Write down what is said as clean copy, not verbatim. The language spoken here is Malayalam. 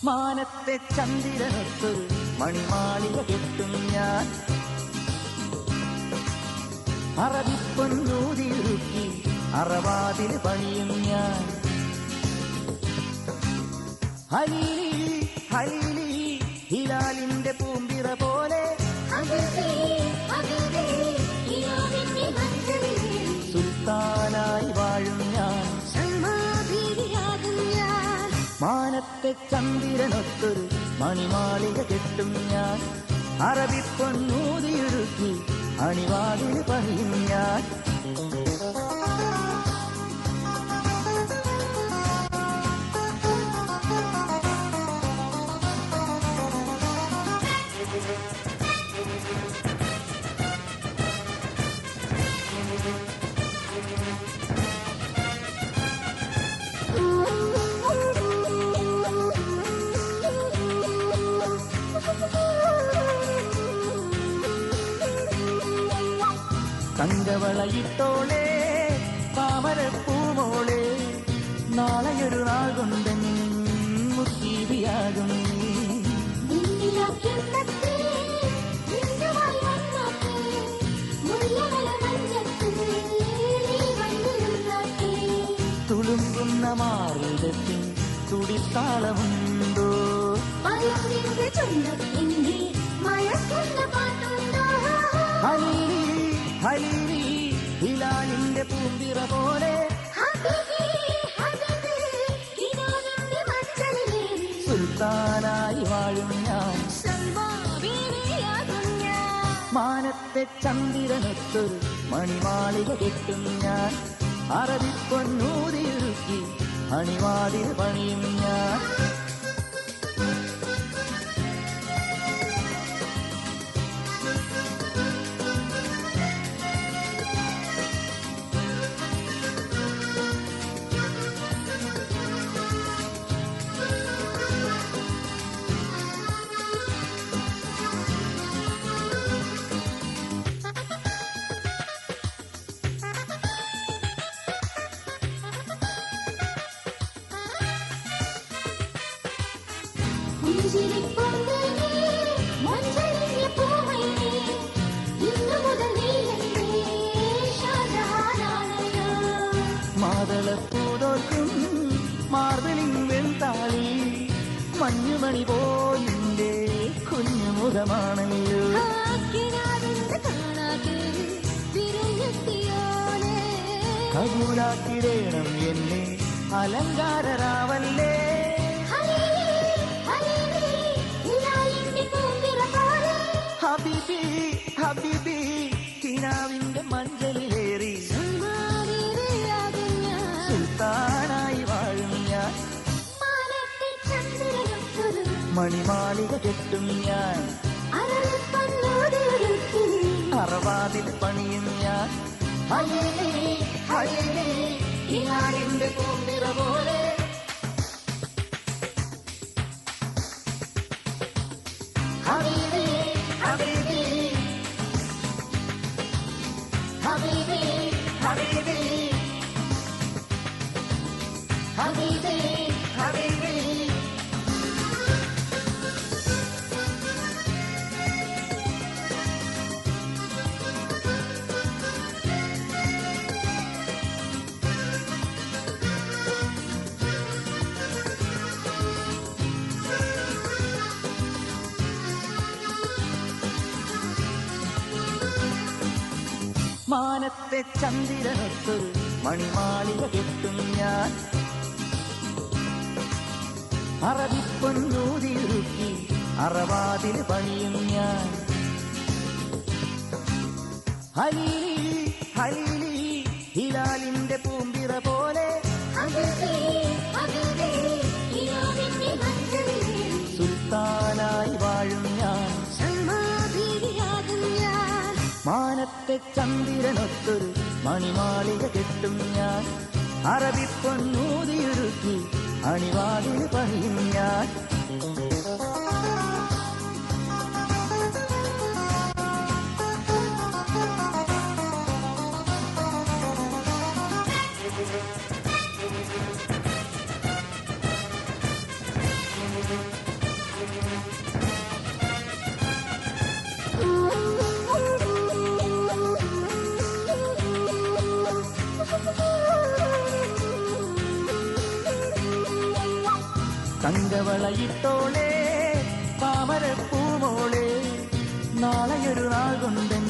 മാനത്തെ ചന്ദ്രനൊത്തൊരു മണിമാളിക കെട്ടും ഞാൻ. അറബിപ്പൊന്നൂതിയുരുക്കി അറവാതിൽ പണിയും ഞാൻ. ഹലീലി ഹലീലി ഹിലാലിന്റെ പൂമ്പിറ പോലെ സുൽത്താനായി വാഴും ഞാൻ. മാനത്തെ ചന്ദ്രനൊത്തൊരു മണിമാളിക കെട്ടും ഞാൻ. അറബിപ്പൊന്നൂതിയുരുക്കി അണിവാതിൽ പണിയും ഞാൻ. തങ്കവളയിട്ടോളെ താമരപ്പൂമോളെ നാളെയൊരു നാൾ കൊണ്ട് മുത്തീതിയാകും. തുളുമ്പുന്ന മാറിടത്തിൽ തുടിത്താളമുണ്ടോ? ഹലീലി ഹിലാലിന്റെ പൂമ്പിറ പോലെ സുൽത്താനായി വാഴും ഞാൻ. മാനത്തെ ചന്ദ്രനൊത്തൊരു മണിമാളിക കെട്ടും ഞാൻ. അറബിപ്പൊന്നൂതിയുരുക്കി അണിവാതിൽ പണിയും ഞാൻ. മാതളപ്പൂതോൽക്കും മാർബിളിൻ വെൺതാളി മഞ്ഞുമണി പോലിന്റെ കുഞ്ഞുമുഖമാണല്ലോ. കബൂലാക്കിടേണം എന്നെ അലങ്കാരരാവല്ലേ. ഹബീബി ഹബീബി കിനാവിന്റെ മഞ്ചലിലേറി സുൽത്താനായി വാഴും ഞാൻ. മണിമാളിക കെട്ടും ഞാൻ. അറവാതിൽ പണിയും ഞാൻ. ഹലീലി ഹലീലി ഹിലാലിന്റെ പൂമ്പിറ പോലെ ഹബീബി ഹബീബി ഹബീബി ഹബീബി ഹബീബി ഹബീബി. മാനത്തെ ചന്ദ്രനൊത്തൊരു മണിമാളിക കെട്ടും ഞാൻ. അറബിപ്പൊന്നൂതിയുരുക്കി അറവാതിൽ പണിയും ഞാൻ. ഹലീലി ഹലീലി ഹിലാലിന്റെ പൂമ്പിറ പോലെ സുൽത്താനായി വാഴും ഞാൻ. മാനത്തെ ചന്ദ്രനൊത്തൊരു മണിമാളിക കെട്ടും ഞാൻ. അറബിപ്പൊന്നൂതിയുരുക്കി അണിവാതിൽ പണിയും ഞാൻ. Thank you. തങ്കവളയിട്ടോളേ താമരപ്പൂമോളെ നാളെയൊരു നാൾ കൊണ്ടെൻ